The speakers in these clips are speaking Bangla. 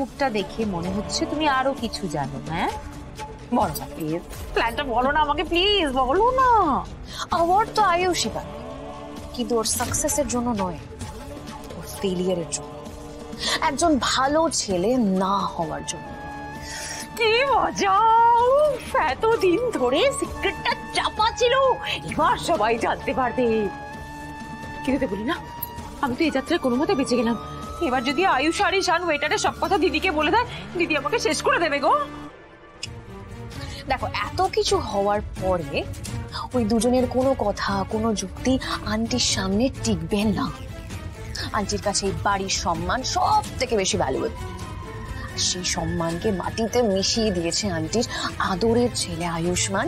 মুখটা দেখে মনে হচ্ছে তুমি আরো কিছু জানো। হ্যাঁ বলো না প্লিজ, প্ল্যানটা বলো না আমাকে, প্লিজ বলো না। অ্যাওয়ার্ড তো আয়ুষই পাবে, কিন্তু ওর সাকসেসের জন্য নয়, ওর ফেলিয়ারের জন্য, একজন ভালো ছেলে না হওয়ার জন্য। কি মজা! এতদিন ধরে সিক্রেটটা চাপা ছিল, এবার সবাই জানতে পারবে। কিন্তু বলি না, আমি তো এই যাত্রায় কোনো মতে বেঁচে গেলাম। এবার যদি আয়ুষ আর ঈশান ওয়েটারের সব কথা দিদিকে বলে দেয়, দিদি আমাকে শেষ করে দেবে গো। দেখো, এত কিছু হওয়ার পরে ওই দুজনের কোনো কথা, কোনো যুক্তি আন্টির সামনে টিকবে না। আন্টির কাছে এই বাড়ির সম্মান সব থেকে বেশি ভ্যালুয়েবল। সেই সম্মানকে মাটিতে মিশিয়ে দিয়েছে আন্টির আদরের ছেলে আয়ুষ্মান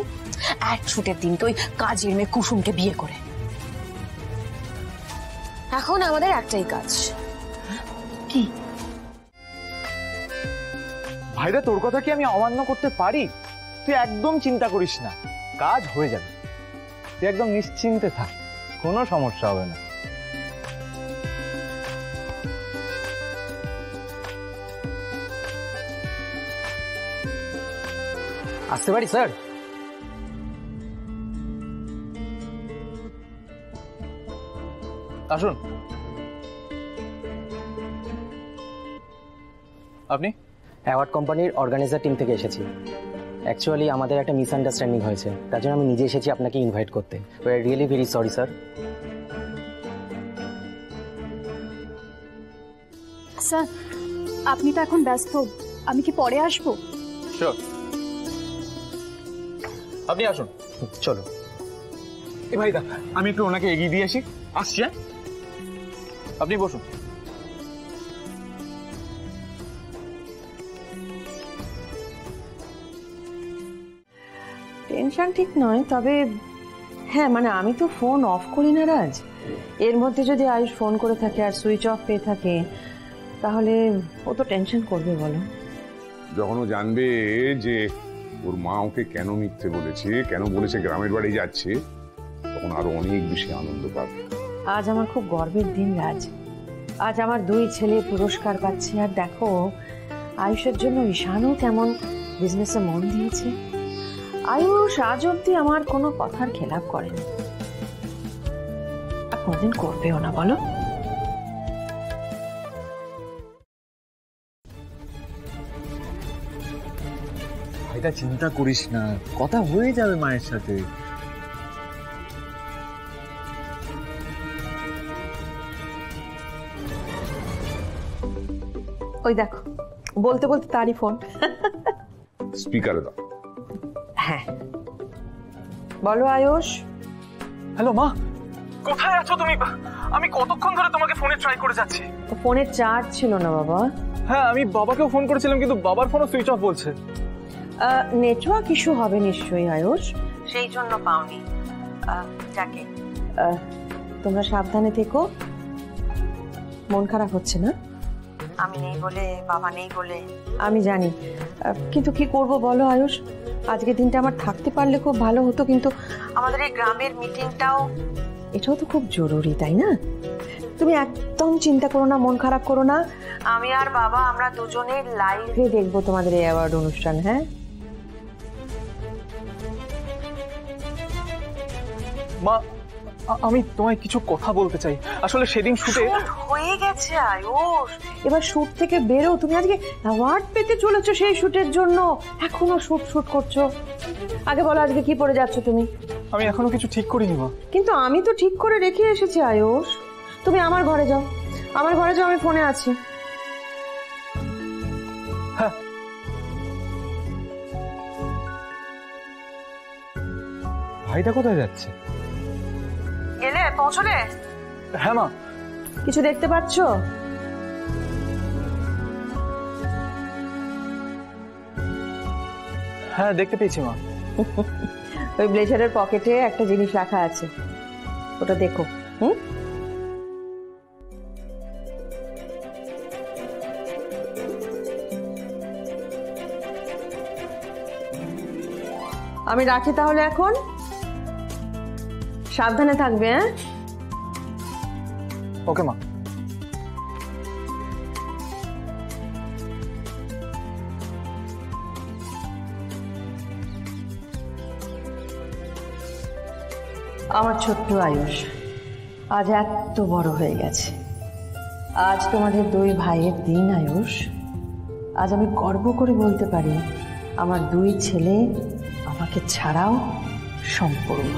এক ছুটের দিনকে ওই কাজের মেয়ে কুসুমকে বিয়ে করে। এখন আমাদের একটাই কাজ। কি? ভাইরা, তোর কথা কি আমি অমান্য করতে পারি? তুই একদম চিন্তা করিস না, কাজ হয়ে যাবে। তুই একদম নিশ্চিন্তে থাক, কোনো সমস্যা হবে না। আসতে পারি স্যার? আসুন। আপনি? অ্যাওয়ার্ড কোম্পানির অর্গানাইজার টিম থেকে এসেছি। অ্যাকচুয়ালি আমাদের একটা মিসআন্ডারস্ট্যান্ডিং হয়েছে, তার জন্য আমি নিজে এসেছি আপনাকে ইনভাইট করতে। We are really very sorry sir. Sir, আপনি তো এখন ব্যস্ত, আমি কি পরে আসবো? শিওর, আপনি আসুন। চলো। এ ভাই দা, আমি একটু ওনাকে এগিয়ে দিয়ে আসি, আসছি। আপনি বসুন। টেনশন ঠিক নয়, তবে হ্যাঁ মানে আমি তো ফোন অফ করি না রাজ। এর মধ্যে যদি আয়ুষ ফোন করে থাকে আর সুইচ অফ পেয়ে থাকে, তাহলে ও তো টেনশন করবে বলো। যখন ও জানবে যে ওর মা ওকে কেন মিথ্যে বলেছে, কেন বলেছে গ্রামের বাড়ি যাচ্ছে, তখন আরো অনেক বেশি আনন্দ পাবে। আজ আমার খুব গর্বের দিন রাজ। আজ আমার দুই ছেলে পুরস্কার পাচ্ছে, আর দেখো আয়ুষের জন্য ঈশানও কেমন বিজনেসে মন দিয়েছে। আয়ুষ আজ অব্দি আমার কোনো কথার খেলাপ করেনি, আর কোনদিন করবেও না বলো। ভাইটা চিন্তা করিস না, কথা হয়ে যাবে মায়ের সাথে। ওই দেখো, বলতে বলতে তারই ফোন। স্পিকারে দাও। হ্যাঁ বলো আয়ুষ। হ্যালো মা, কোথায় আছো তুমি? আমি কতক্ষণ ধরে তোমাকে ফোনে ট্রাই করে যাচ্ছি। ফোনে চার্জ ছিল না বাবা। হ্যাঁ, আমি বাবাকেও ফোন করেছিলাম, কিন্তু বাবার ফোনও সুইচ অফ বলছে। নেটওয়ার্ক ইস্যু হবে নিশ্চয়ই আয়ুষ, সেই জন্য পাওনি। যাকে তোমরা সাবধানে থেকো, মন খারাপ হচ্ছে না? আমি নেই বলে, বাবা নেই বলে আমি জানি, কিন্তু কি করব বলো আয়ুষ। আজকের দিনটা আমার থাকতে পারলে খুব ভালো হতো, কিন্তু আমাদের এই গ্রামের মিটিংটাও, এটাও তো খুব জরুরি তাই না? তুমি একদম চিন্তা করো না, মন খারাপ করো না। আমি আর বাবা আমরা দুজনে লাইভে দেখবো তোমাদের এই অ্যাওয়ার্ড অনুষ্ঠান। হ্যাঁ মা, আমি তোমায় কিছু কথা বলতে চাই। আসলে সেদিন শুটে হয়ে গেছে আয়ুষ, এবার শুট থেকে বেরো। তুমি আজকে অ্যাওয়ার্ড পেতে চলেছো, সেই শুটের জন্য এখনো শুট করছো। আগে বলো আজকে কি পরে যাচ্ছ তুমি? আমি এখনো কিছু ঠিক করিনি মা। কিন্তু আমি তো ঠিক করে রেখে এসেছি আয়ুষ। তুমি আমার ঘরে যাও, আমার ঘরে যাও, আমি ফোনে আছি। হ্যাঁ, ভাইটা কোথায় যাচ্ছে? গেলে পৌঁছলে? হ্যাঁ মা। কিছু দেখতে পাচ্ছ? হ্যাঁ দেখতে পেয়েছি মা। ওই ব্লেজারের পকেটে একটা জিনিস রাখা আছে, ওটা দেখো। আমি রাখি তাহলে, এখন সাবধানে থাকবে। হ্যাঁ ওকে মা। আমার ছোট্ট আয়ুষ আজ এত বড় হয়ে গেছে। আজ তোমাদের দুই ভাইয়ের দিন আয়ুষ। আজ আমি গর্ব করে বলতে পারি আমার দুই ছেলে আমাকে ছাড়াও সম্পূর্ণ।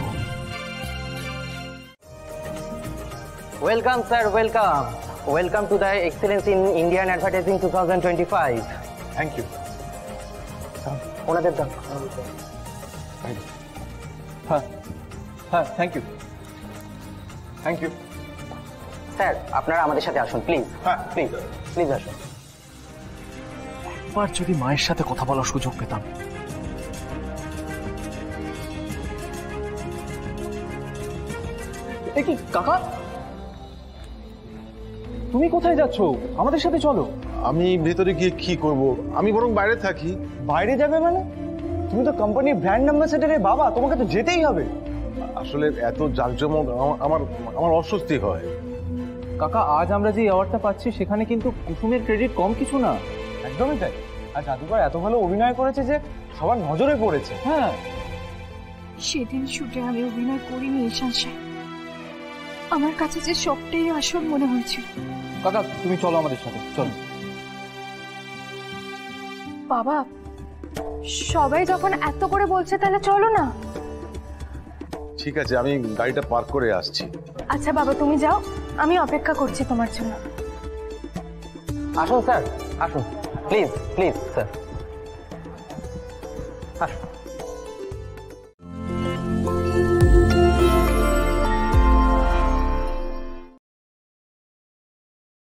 Welcome sir, welcome. Welcome to the excellence in Indian advertising 2025। Thank you. ওনাদের দাম। হ্যাঁ হ্যাঁ, thank you thank you. Sir আপনারা আমাদের সাথে আসুন প্লিজ। হ্যাঁ প্লিজ প্লিজ আসুন। একবার যদি মায়ের সাথে কথা বলার সুযোগ পেতাম। এ কি কাকা, তুমি কোথায় যাচ্ছো? আমাদের সাথে চলো। আমি ভেতরে গিয়ে কি করব? আমি বরং বাইরে থাকি। বাইরে যাবে মানে? তুমি তো কোম্পানির ব্র্যান্ড অ্যাম্বাসেডারের বাবা, তোমাকে তো যেতেই হবে। আসলে এত জাঁকজমক আমার আমার অস্বস্তি হয়। কাকা, আজ আমরা যে অ্যাওয়ার্ডটা পাচ্ছি সেখানে কিন্তু কুসুমের ক্রেডিট কম কিছু না। একদমই তাই। আর জাদুকর এত ভালো অভিনয় করেছে যে সবার নজরে পড়েছে। হ্যাঁ, সেদিন শুটে আমি অভিনয় করিনি ঈশান সাহেব, আমার কাছে যে সবটাই আসল মনে হয়েছিল। কাকা তুমি চলো আমাদের সাথে, চলো। বাবা, সবাই যখন এত করে বলছে তাহলে চলো না। ঠিক আছে, আমি গাড়িটা পার্ক করে আসছি। আচ্ছা বাবা, তুমি যাও, আমি অপেক্ষা করছি তোমার জন্য। আসুন স্যার, আসুন প্লিজ প্লিজ স্যার, আসুন।